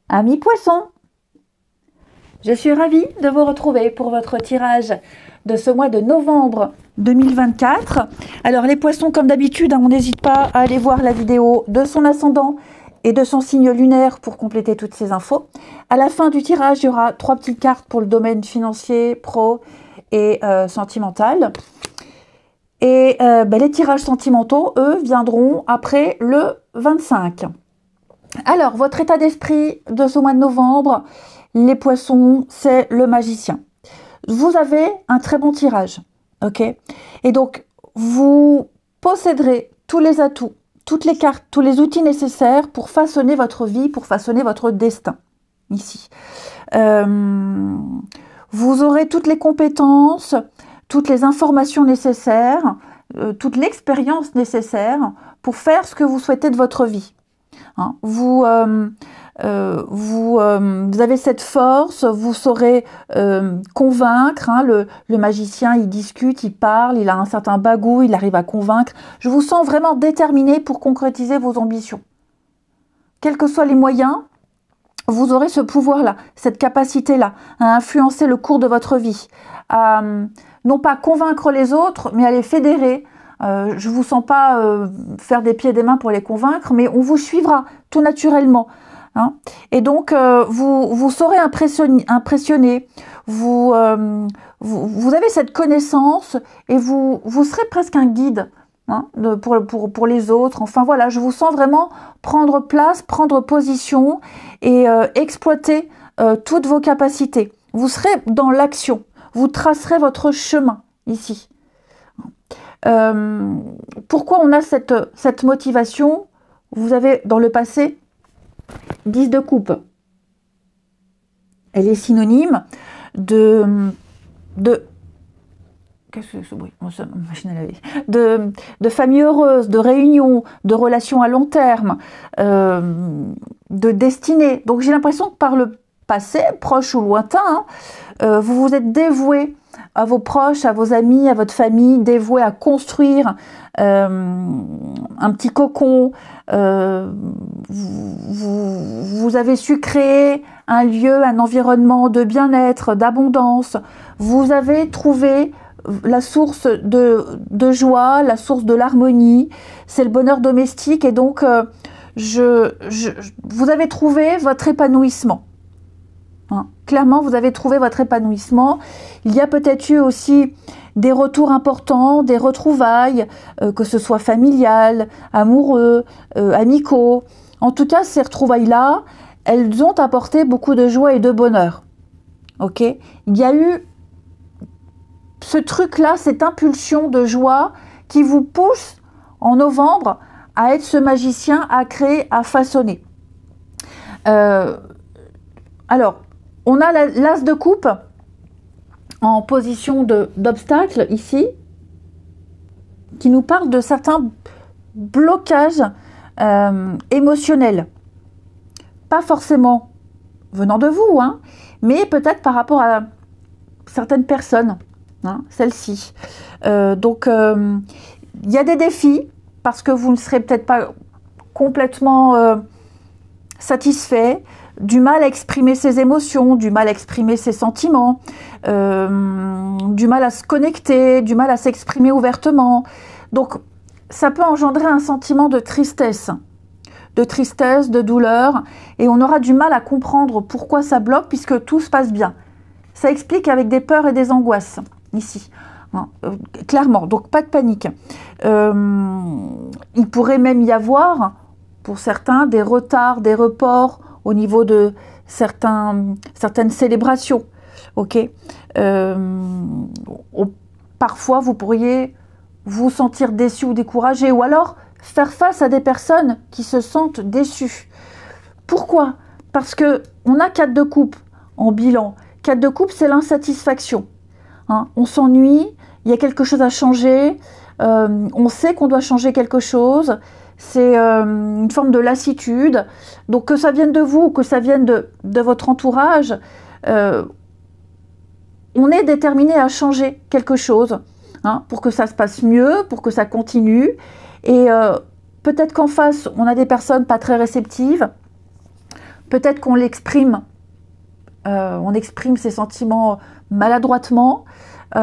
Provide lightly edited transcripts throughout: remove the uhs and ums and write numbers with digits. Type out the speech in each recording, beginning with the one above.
Amis poissons, je suis ravie de vous retrouver pour votre tirage de ce mois de novembre 2024. Alors les poissons, comme d'habitude, on n'hésite pas à aller voir la vidéo de son ascendant et de son signe lunaire pour compléter toutes ces infos. À la fin du tirage, il y aura 3 petites cartes pour le domaine financier, pro et sentimental. Et les tirages sentimentaux, eux, viendront après le 25. Alors, votre état d'esprit de ce mois de novembre, les poissons, c'est le magicien. Vous avez un très bon tirage, ok? Et donc, vous posséderez tous les atouts, toutes les cartes, tous les outils nécessaires pour façonner votre vie, pour façonner votre destin, ici. Vous aurez toutes les compétences, toutes les informations nécessaires, toute l'expérience nécessaire pour faire ce que vous souhaitez de votre vie. Hein, vous avez cette force, vous saurez convaincre. Hein, le magicien, il discute, il parle, il a un certain bagou, il arrive à convaincre. Je vous sens vraiment déterminé pour concrétiser vos ambitions. Quels que soient les moyens, vous aurez ce pouvoir-là, cette capacité-là à influencer le cours de votre vie, à non pas convaincre les autres, mais à les fédérer. Je ne vous sens pas faire des pieds et des mains pour les convaincre, mais on vous suivra tout naturellement. Hein. Et donc, vous saurez impressionner. Vous avez cette connaissance et vous serez presque un guide, hein, pour les autres. Enfin voilà, je vous sens vraiment prendre place, prendre position et exploiter toutes vos capacités. Vous serez dans l'action. Vous tracerez votre chemin ici. Pourquoi on a cette motivation? Vous avez dans le passé 10 de coupe. Elle est synonyme qu'est-ce que ce bruit? Machine à laver. De famille heureuse, de réunion, de relations à long terme, de destinée. Donc j'ai l'impression que par le passé, proche ou lointain, hein, vous vous êtes dévoué à vos proches, à vos amis, à votre famille, dévoué à construire un petit cocon. Vous avez su créer un lieu, un environnement de bien-être, d'abondance. Vous avez trouvé la source de joie, la source de l'harmonie. C'est le bonheur domestique et donc vous avez trouvé votre épanouissement. Hein. Clairement, vous avez trouvé votre épanouissement. Il y a peut-être eu aussi des retours importants, des retrouvailles, que ce soit familiales, amoureux, amicaux. En tout cas, ces retrouvailles-là, elles ont apporté beaucoup de joie et de bonheur. Ok ? Il y a eu ce truc-là, cette impulsion de joie qui vous pousse en novembre à être ce magicien, à créer, à façonner. Alors, on a l'as de coupe en position d'obstacle ici, qui nous parle de certains blocages émotionnels. Pas forcément venant de vous, hein, mais peut-être par rapport à certaines personnes, hein, celle-ci. Donc, il y a des défis, parce que vous ne serez peut-être pas complètement satisfait, du mal à exprimer ses émotions, du mal à exprimer ses sentiments, du mal à se connecter, du mal à s'exprimer ouvertement. Donc, ça peut engendrer un sentiment de tristesse, de douleur, et on aura du mal à comprendre pourquoi ça bloque, puisque tout se passe bien. Ça explique avec des peurs et des angoisses, ici. Hein, clairement, donc pas de panique. Il pourrait même y avoir, pour certains, des retards, des reports, au niveau de certaines célébrations, ok. Parfois, vous pourriez vous sentir déçu ou découragé, ou alors faire face à des personnes qui se sentent déçues. Pourquoi? Parce que on a 4 de coupe en bilan. 4 de coupe, c'est l'insatisfaction. Hein, on s'ennuie, il y a quelque chose à changer, on sait qu'on doit changer quelque chose. C'est une forme de lassitude. Donc que ça vienne de vous, que ça vienne de votre entourage, on est déterminé à changer quelque chose, hein, pour que ça se passe mieux, pour que ça continue. Et peut-être qu'en face, on a des personnes pas très réceptives. Peut-être qu'on l'exprime, on exprime ses sentiments maladroitement. Il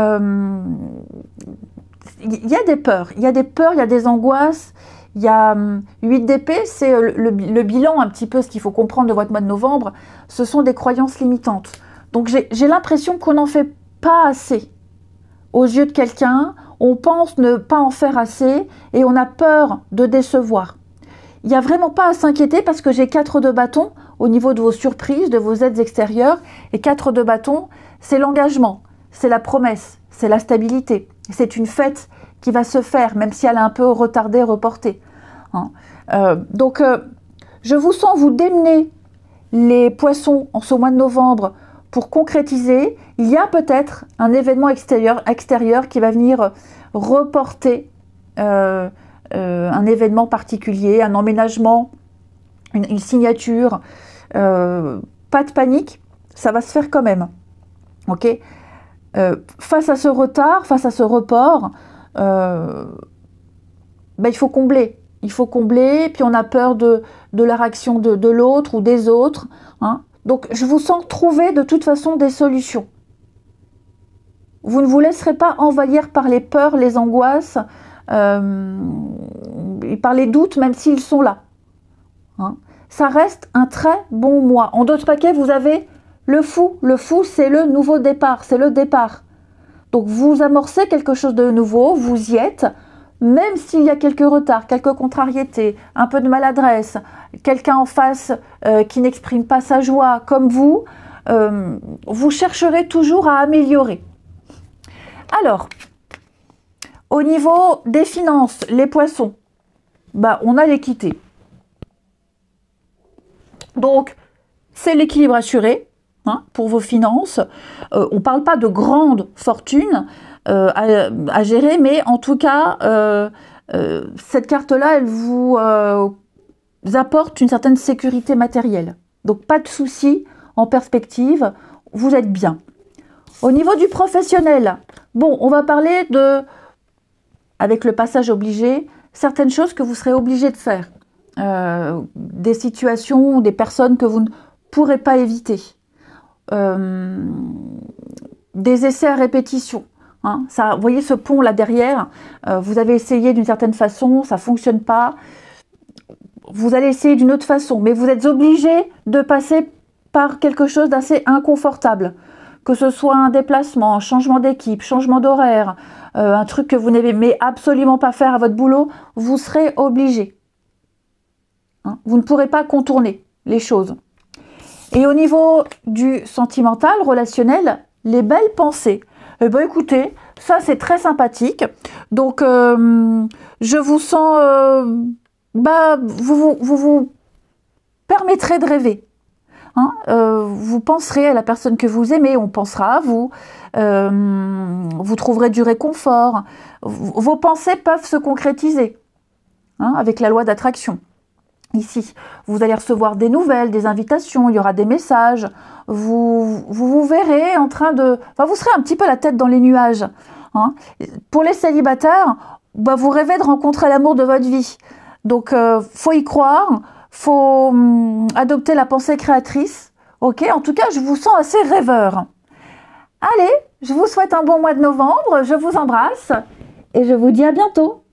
y a des peurs, il y a des angoisses. Il y a 8 d'épée, c'est le bilan un petit peu, ce qu'il faut comprendre de votre mois de novembre, ce sont des croyances limitantes. Donc j'ai l'impression qu'on n'en fait pas assez aux yeux de quelqu'un, on pense ne pas en faire assez et on a peur de décevoir. Il n'y a vraiment pas à s'inquiéter parce que j'ai 4 de bâton au niveau de vos surprises, de vos aides extérieures, et 4 de bâton, c'est l'engagement, c'est la promesse, c'est la stabilité, c'est une fête qui va se faire, même si elle est un peu retardée, reportée. Donc, je vous sens vous démener les poissons en ce mois de novembre pour concrétiser. Il y a peut-être un événement extérieur qui va venir reporter un événement particulier, un emménagement, une signature. Pas de panique, ça va se faire quand même. Ok ? Face à ce retard, face à ce report, il faut combler. Il faut combler, puis on a peur de la réaction de l'autre ou des autres. Donc, je vous sens trouver de toute façon des solutions. Vous ne vous laisserez pas envahir par les peurs, les angoisses, et par les doutes, même s'ils sont là. Ça reste un très bon mois. En d'autres paquets, vous avez le fou. Le fou, c'est le nouveau départ, c'est le départ. Donc, vous amorcez quelque chose de nouveau, vous y êtes, même s'il y a quelques retards, quelques contrariétés, un peu de maladresse, quelqu'un en face qui n'exprime pas sa joie comme vous chercherez toujours à améliorer. Alors, au niveau des finances, les poissons, on a l'équité. Donc, c'est l'équilibre assuré pour vos finances. On ne parle pas de grande fortune à gérer, mais en tout cas, cette carte-là, elle vous apporte une certaine sécurité matérielle. Donc, pas de soucis en perspective, vous êtes bien. Au niveau du professionnel, on va parler avec le passage obligé, certaines choses que vous serez obligé de faire. Des situations, des personnes que vous ne pourrez pas éviter. Des essais à répétition. Vous voyez ce pont là derrière, vous avez essayé d'une certaine façon, ça ne fonctionne pas. Vous allez essayer d'une autre façon, mais vous êtes obligé de passer par quelque chose d'assez inconfortable. Que ce soit un déplacement, un changement d'équipe, changement d'horaire, un truc que vous n'aimez absolument pas faire à votre boulot, vous serez obligé. Vous ne pourrez pas contourner les choses. Et au niveau du sentimental, relationnel, les belles pensées. Écoutez, ça c'est très sympathique. Donc, je vous sens... vous permettrez de rêver. Vous penserez à la personne que vous aimez, on pensera à vous. Vous trouverez du réconfort. Vos pensées peuvent se concrétiser avec la loi d'attraction. Ici, vous allez recevoir des nouvelles, des invitations, il y aura des messages. Vous verrez en train de... vous serez un petit peu la tête dans les nuages. Pour les célibataires, vous rêvez de rencontrer l'amour de votre vie. Donc, faut y croire, faut adopter la pensée créatrice. Ok, en tout cas, je vous sens assez rêveur. Allez, je vous souhaite un bon mois de novembre, je vous embrasse et je vous dis à bientôt.